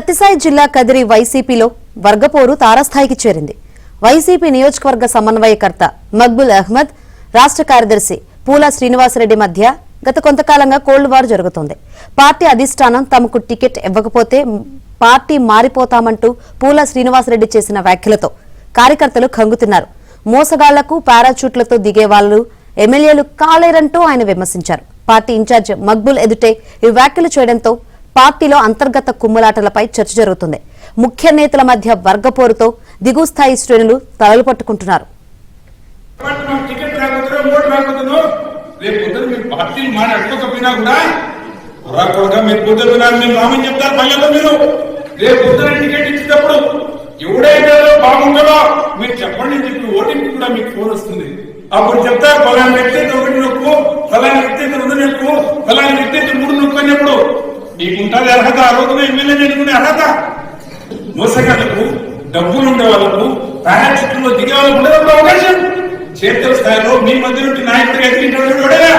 సత్యసాయి జిల్లా కదిరి వైసీపీలో వర్గపోరు తారస్థాయికి చేరింది. వైసీపీ నియోజకవర్గ సమన్వయకర్త మక్బుల్ అహ్మద్, రాష్ట్ర కార్యదర్శి పూల శ్రీనివాసరెడ్డి మధ్య గత కొంతకాలంగా కోల్డ్ వార్ జరుగుతోంది. పార్టీ అధిష్టానం తమకు టికెట్ ఇవ్వకపోతే పార్టీ మారిపోతామంటూ పూల శ్రీనివాసరెడ్డి చేసిన వ్యాఖ్యలతో కార్యకర్తలు ఖంగుతున్నారు. మోసగాళ్లకు పారాచూట్లతో దిగేవాళ్లు ఎమ్మెల్యేలు కాలేరంటూ ఆయన విమర్శించారు. పార్టీ ఇన్ఛార్జ్ మక్బుల్ ఎదుటే ఈ వ్యాఖ్యలు చేయడంతో పార్టీలో అంతర్గత కుమ్ములాటలపై చర్చ జరుగుతుంది. ముఖ్య నేతల మధ్య వర్గపోరుతో దిగువ స్థాయి శ్రేణులు తలలు పట్టుకుంటున్నారు. ఎవడైతే బాగుంటుందో మీరు చెప్పండి చెప్పి ఓటింగ్ కూడా మీకు ఫోన్ వస్తుంది. అప్పుడు చెప్తారు ఫలానా వ్యక్తి అయితే ఒకటి నొక్కు, ఫలానా వ్యక్తి అయితే 2 నొక్కు, ఫలానా వ్యక్తి అయితే 3 నొక్కు అన్నప్పుడు నీకుంటుంది అర్హత. ఆ రోజున ఎమ్మెల్యే ఎన్నుకునే అర్హత. మోసగాళ్లకు, డబ్బులు ఉండే వాళ్ళకు, పారాచూట్లో దిగే వాళ్ళకు ఉండేటప్పుడు అవకాశం. క్షేత్ర స్థాయిలో మీ మధ్య నుండి నాయకుడిగా ఎదిగించే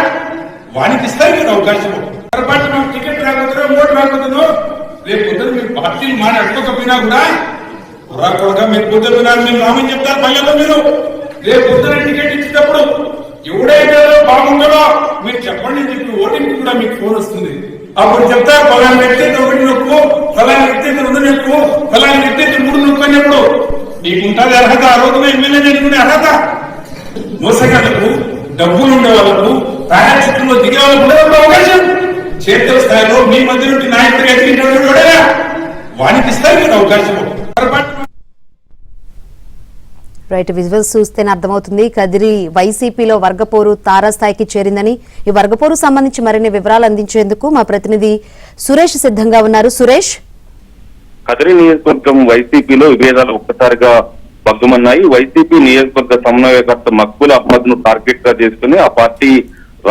వానికి ఇస్తారు మీరు అవకాశం. పొరపాటు మాకు టికెట్ రాకపోతే ఓటు రాకపోతుందో రేపు పొద్దున మీరు పార్టీలు అడగకపోయినా కూడా రాకుండా మీరు పొద్దున మీరు రామని చెప్తారు పల్లెల్లో. మీరు రేపు పొద్దున టికెట్ ఇచ్చేటప్పుడు ఎవడైతే బాగుంటుందో మీరు చెప్పండి చెప్పి ఓటింగ్ కూడా మీకు ఫోన్ వస్తుంది. అప్పుడు చెప్తారు ఫలానా వ్యక్తి అయితే ఒకటి నొక్కు, ఫలానా వ్యక్తి అయితే 2 నొక్కు, ఫలానా వ్యక్తి అయితే 3 నొక్కు అన్నప్పుడు నీకుంటుంది అర్హత. ఆ రోజున ఎమ్మెల్యే ఎన్నుకునే అర్హత. మోసగాళ్లకు, డబ్బులు ఉండే వాళ్ళకు, పారాచూట్లో దిగే వాళ్ళకు ఉండేటప్పుడు అవకాశం. క్షేత్ర స్థాయిలో మీ మధ్య నుండి నాయకుడిగా ఎదిగించే వానికి ఇస్తారు మీరు అవకాశం. రైట్, విజువల్స్ చూస్తేనే అర్థమవుతుంది కదిరి వైసీపీలో వర్గపోరు తారాస్థాయికి చేరిందని. ఈ వర్గపోరు సంబంధించి మరిన్ని వివరాలు అందించేందుకు మా ప్రతినిధి సురేష్ సిద్ధంగా ఉన్నారు. సురేష్, కదిరి నియోజకవర్గం వైసీపీలో విభేదాలు ఒక్కసారిగా భగ్గుమన్నాయి. వైసీపీ నియోజకవర్గ సమన్వయకర్త మక్బుల్ అహ్మద్ ను టార్గెట్ గా చేసుకుని ఆ పార్టీ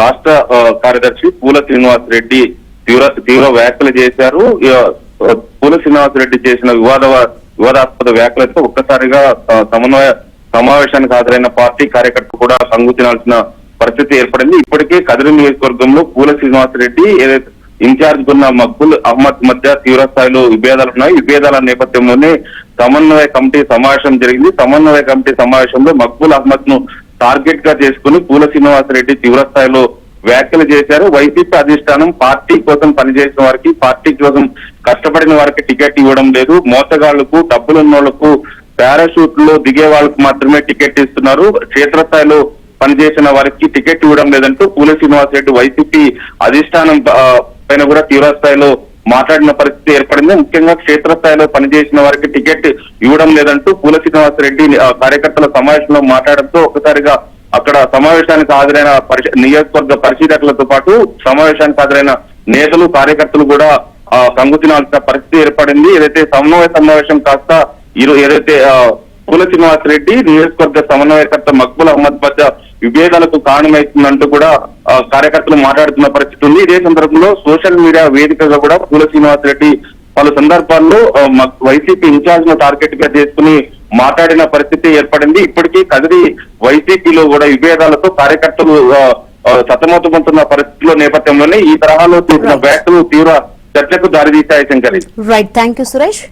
రాష్ట్ర కార్యదర్శి పూల శ్రీనివాసరెడ్డి తీవ్ర వ్యాఖ్యలు చేశారు. పూల శ్రీనివాసరెడ్డి చేసిన వివాదాస్పద వ్యాఖ్యలతో ఒక్కసారిగా సమావేశానికి హాజరైన పార్టీ కార్యకర్తలు కూడా కంగు తినాల్సిన పరిస్థితి ఏర్పడింది. ఇప్పటికే కదిరి నియోజకవర్గంలో పూల శ్రీనివాసరెడ్డి ఏదైతే ఇన్ఛార్జ్ ఉన్న మక్బుల్ అహ్మద్ మధ్య తీవ్ర స్థాయిలో విభేదాలు ఉన్నాయి. విభేదాల నేపథ్యంలోనే సమన్వయ కమిటీ సమావేశం జరిగింది. సమన్వయ కమిటీ సమావేశంలో మక్బుల్ అహ్మద్ ను టార్గెట్ గా చేసుకుని పూల శ్రీనివాసరెడ్డి తీవ్ర స్థాయిలో వ్యాఖ్యలు చేశారు. వైసీపీ అధిష్టానం పార్టీ కోసం పనిచేసిన వారికి, పార్టీ కోసం కష్టపడిన వారికి టికెట్ ఇవ్వడం లేదు. మోసగాళ్లకు, డబ్బులున్నోళ్లకు, పారాషూట్ లో దిగే వాళ్ళకు మాత్రమే టికెట్ ఇస్తున్నారు. క్షేత్రస్థాయిలో పనిచేసిన వారికి టికెట్ ఇవ్వడం లేదంటూ పూల శ్రీనివాసరెడ్డి వైసీపీ అధిష్టానం పైన కూడా తీవ్ర స్థాయిలో మాట్లాడిన పరిస్థితి ఏర్పడింది. ముఖ్యంగా క్షేత్రస్థాయిలో పనిచేసిన వారికి టికెట్ ఇవ్వడం లేదంటూ పూల శ్రీనివాసరెడ్డి కార్యకర్తల సమావేశంలో మాట్లాడడంతో ఒకసారిగా అక్కడ సమావేశానికి హాజరైన నియోజకవర్గ పరిశీలకులతో పాటు సమావేశానికి హాజరైన నేతలు, కార్యకర్తలు కూడా కంగు తినాల్సిన పరిస్థితి ఏర్పడింది. ఏదైతే సమావేశం కాస్త ఏదైతే పూల శ్రీనివాసరెడ్డి నియోజకవర్గ సమన్వయకర్త మక్బుల్ అహ్మద్ మధ్య విభేదాలకు కారణమవుతుందంటూ కూడా కార్యకర్తలు మాట్లాడుతున్న పరిస్థితి ఉంది. ఇదే సందర్భంలో సోషల్ మీడియా వేదికగా కూడా పూల శ్రీనివాసరెడ్డి పలు సందర్భాల్లో వైసీపీ ఇన్ఛార్జ్ ను టార్గెట్ గా చేసుకుని మాట్లాడిన పరిస్థితి ఏర్పడింది. ఇప్పటికీ కదిరి వైసీపీలో కూడా విభేదాలతో కార్యకర్తలు సతమతమవుతున్న పరిస్థితుల నేపథ్యంలోనే ఈ తరహాలో చేసిన వ్యాఖ్యలు తీవ్ర చర్చకు దారితీశాయి. Shankari, right, thank you Suresh.